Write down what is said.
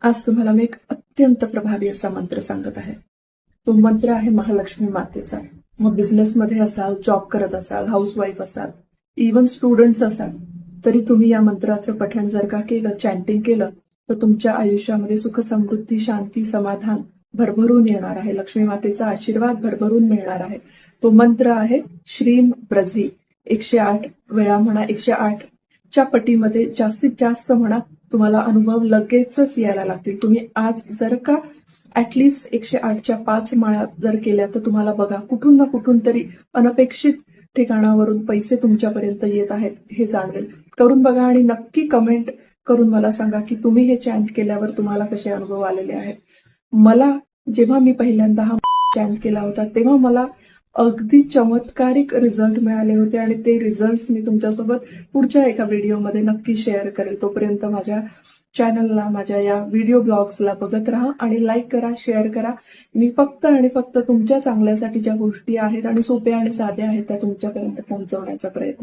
आज तुम्हाला मी एक अत्यंत प्रभावी असा मंत्र सांगत आहे. तो मंत्र आहे महालक्ष्मी मातेचा. मग बिझनेसमध्ये असाल, जॉब करत असाल, हाऊसवाईफ असाल, इव्हन स्टुडंट्स असाल, तरी तुम्ही या मंत्राचं पठण जर का केलं, चॅन्टिंग केलं, तर तुमच्या आयुष्यामध्ये सुख, समृद्धी, शांती, समाधान भरभरून येणार आहे. लक्ष्मी मातेचा आशीर्वाद भरभरून मिळणार आहे. तो मंत्र आहे श्रीम ब्रजी. 108 वेळा म्हणा, 108 च्या पटीमध्ये जास्तीत जास्त म्हणा. तुम्हाला अनुभव लगेचच यायला लागतील. तुम्ही आज जर का ऍटलिस्ट 108च्या 5 माळा जर केल्या, तर तुम्हाला बघा कुठून ना कुठून तरी अनपेक्षित ठिकाणावरून पैसे तुमच्यापर्यंत येत आहेत हे जाणवेल. करून बघा आणि नक्की कमेंट करून मला सांगा की तुम्ही हे चॅन्ट केल्यावर तुम्हाला कसे अनुभव आलेले आहेत. मला जेव्हा मी पहिल्यांदा हा चॅन्ट केला होता, तेव्हा मला अगदी चमत्कारिक रिझल्ट मिळाले होते आणि ते रिझल्ट्स मी तुमच्यासोबत पुढच्या एका व्हिडिओमध्ये नक्की शेअर करेल. तोपर्यंत माझ्या चॅनलला, माझ्या या व्हिडिओ ब्लॉग्सला बघत राहा आणि लाईक करा, शेअर करा. मी फक्त आणि फक्त तुमच्या चांगल्यासाठी ज्या गोष्टी आहेत आणि सोप्या आणि साध्या आहेत त्या तुमच्यापर्यंत पोहोचवण्याचा प्रयत्न